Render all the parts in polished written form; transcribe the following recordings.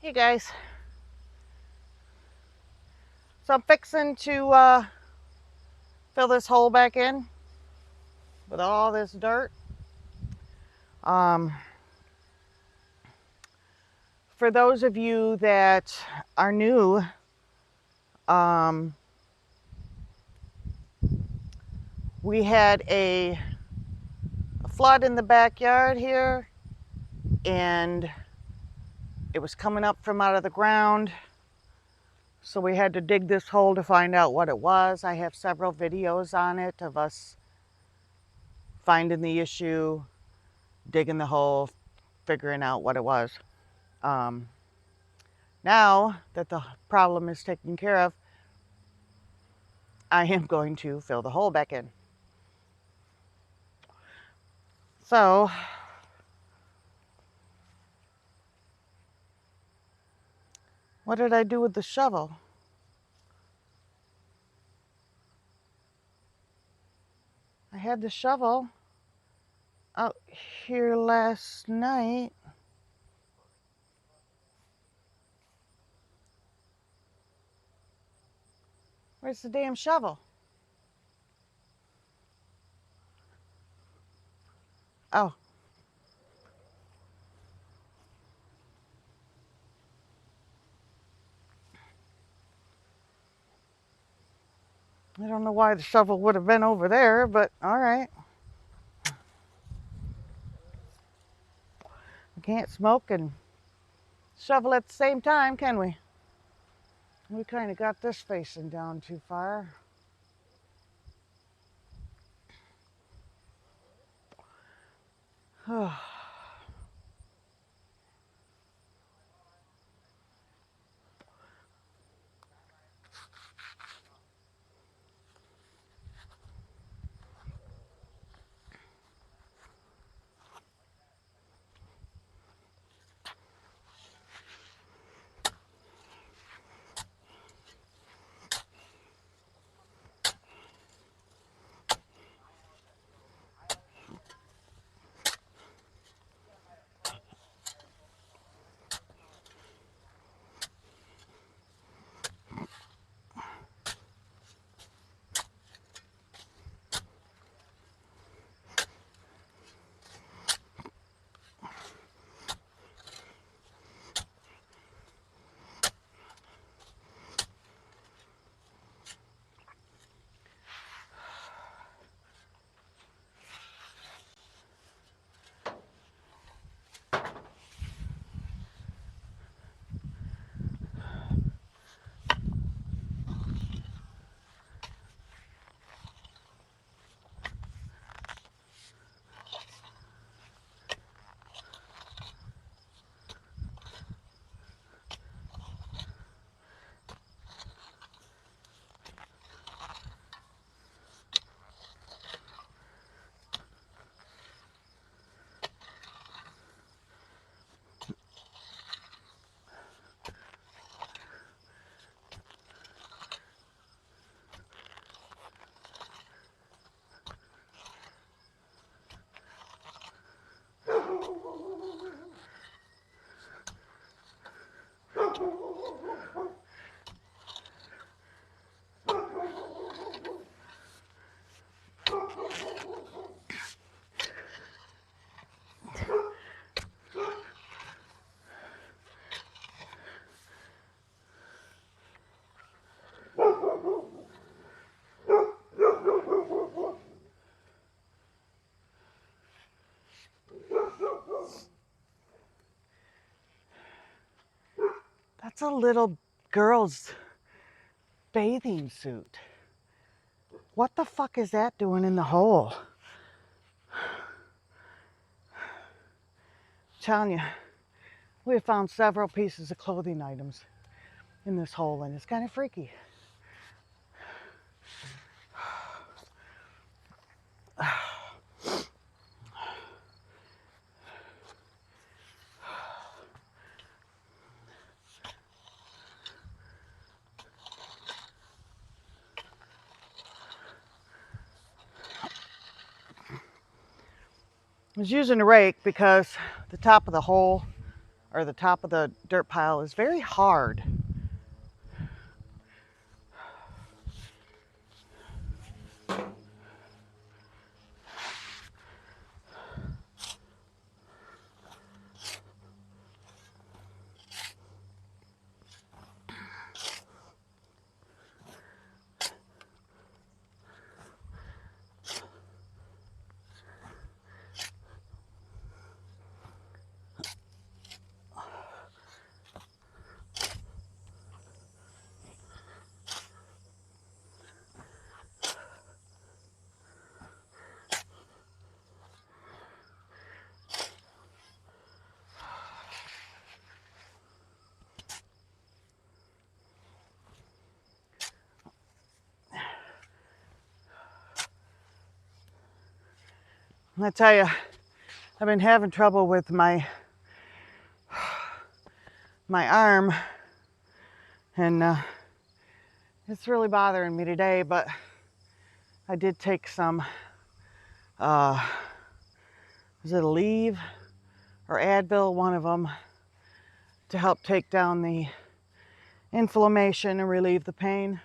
Hey guys, so I'm fixing to fill this hole back in with all this dirt. Um, for those of you that are new, um, we had a flood in the backyard here, and it was coming up from out of the ground. So we had to dig this hole to find out what it was. I have several videos on it of us finding the issue, digging the hole, figuring out what it was. Um, Now that the problem is taken care of, I am going to fill the hole back in. So, what did I do with the shovel? I had the shovel out here last night. Where's the damn shovel? Oh. I don't know why the shovel would have been over there, but all right. We can't smoke and shovel at the same time, can we? We kind of got this facing down too far. That's a little girl's bathing suit. What the fuck is that doing in the hole? I'm telling you, we have found several pieces of clothing items in this hole, and it's kind of freaky. I was using a rake because the top of the hole, or the top of the dirt pile is very hard. I tell you, I've been having trouble with my arm, and it's really bothering me today, but I did take some, was it Aleve or Advil, one of them, to help take down the inflammation and relieve the pain.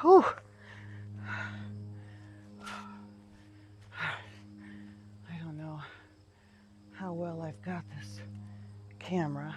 Whew. I don't know how well I've got this camera.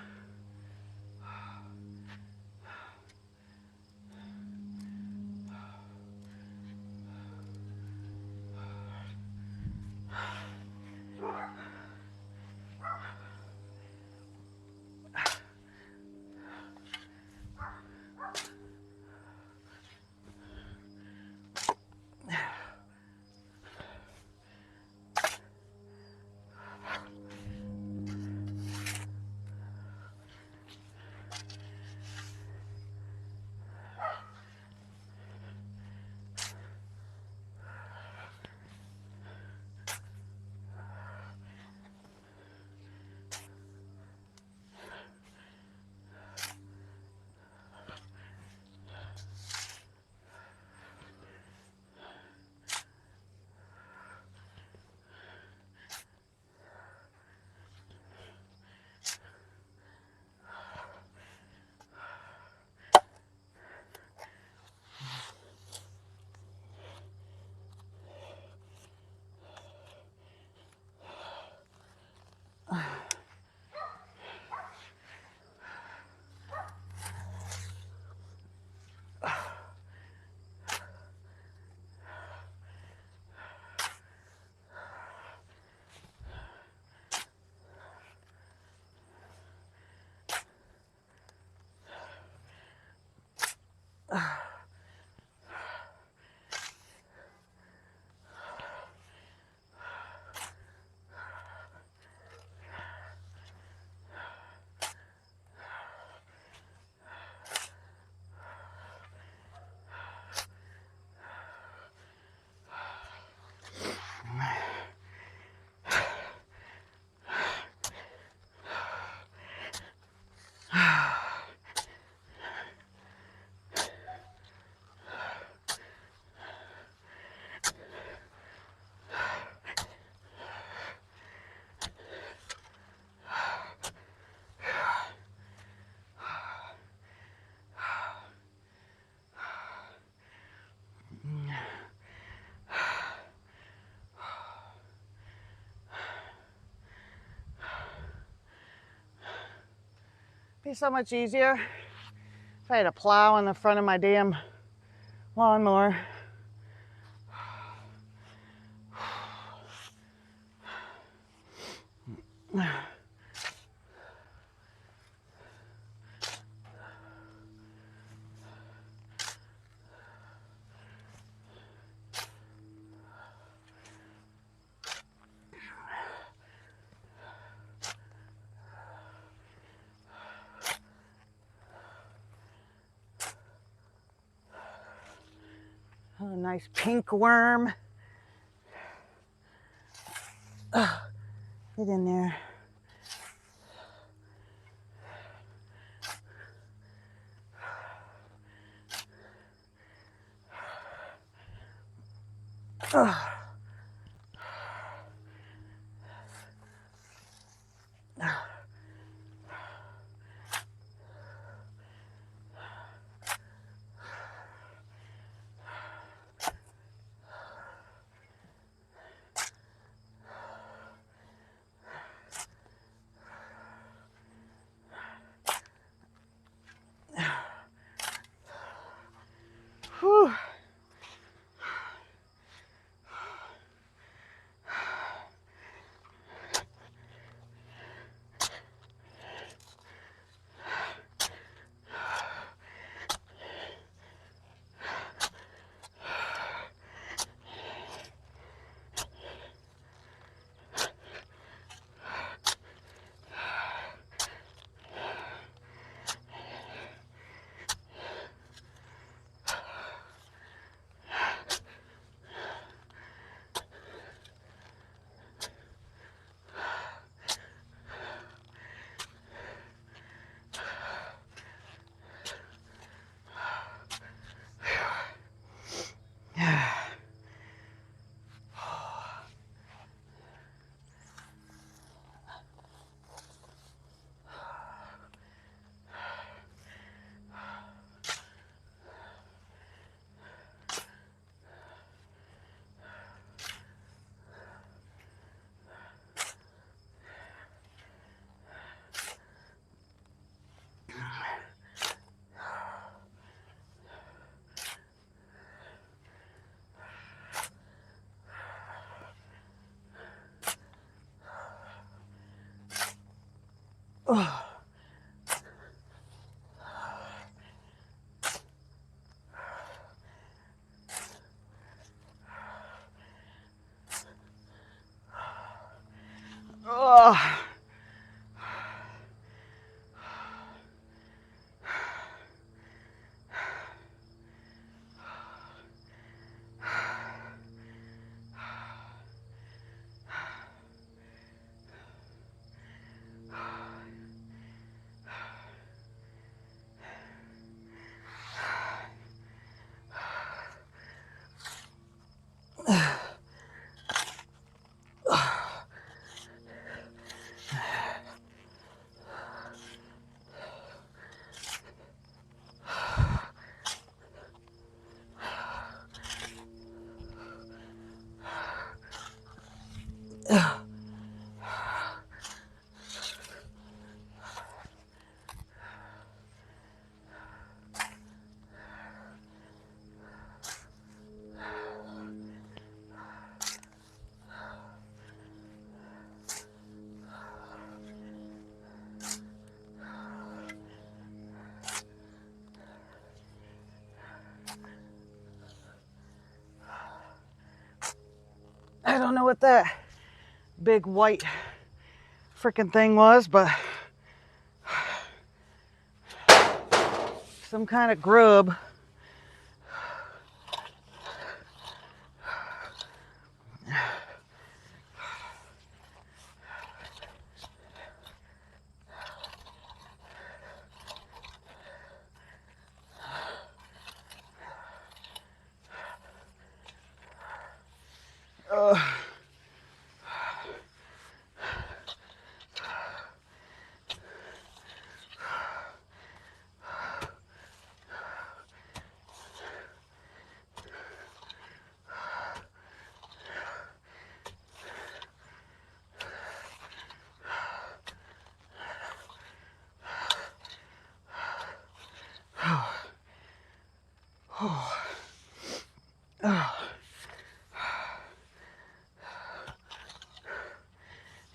Be so much easier if I had a plow in the front of my damn lawnmower. Oh, nice pink worm. Oh, get in there. Oh. Whew. Oh. Oh. I don't know what that big white freaking thing was, but some kind of grub.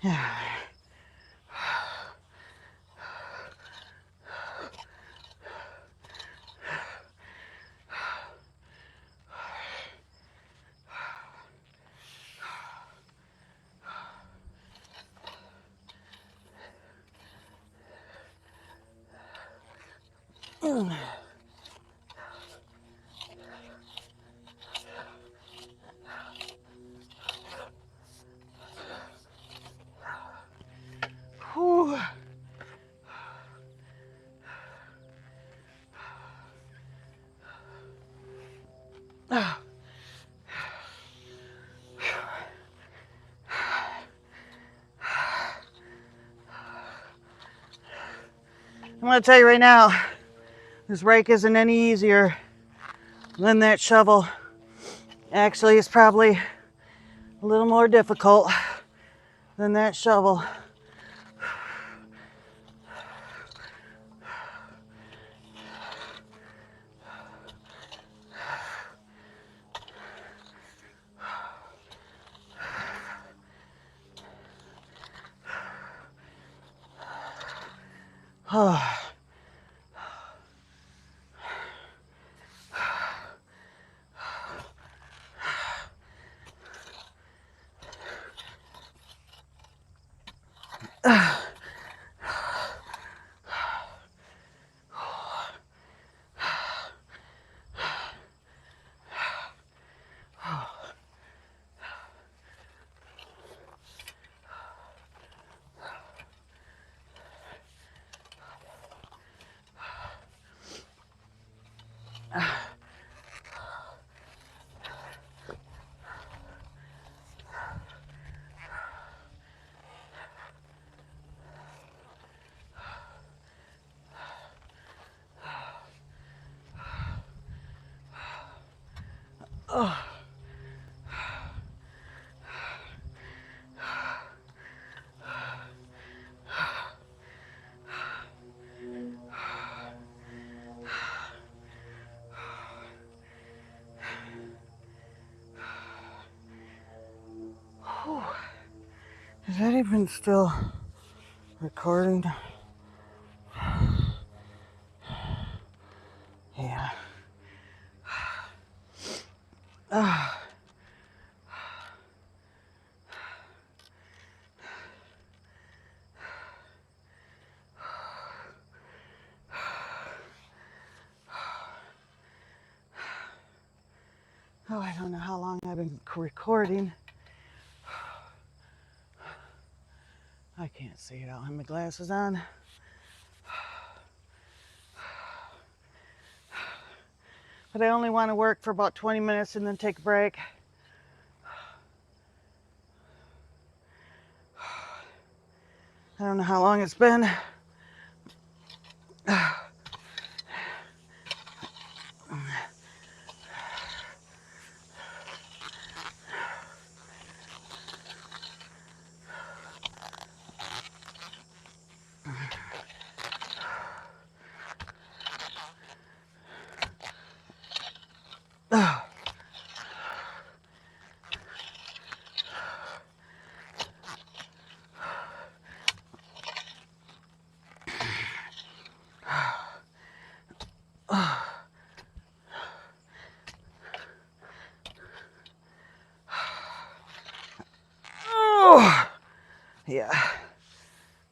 Whew. I'm going to tell you right now, this rake isn't any easier than that shovel. Actually, it's probably a little more difficult than that shovel. Is that even still recording? Yeah. Oh, I don't know how long I've been recording. I can't see it. I don't have my glasses on. But I only want to work for about 20 minutes and then take a break. I don't know how long it's been. Oh, yeah,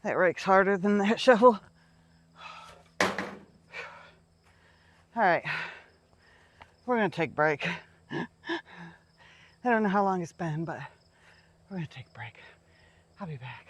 that rake's harder than that shovel. All right, we're gonna take a break. I don't know how long it's been, but we're gonna take a break. I'll be back.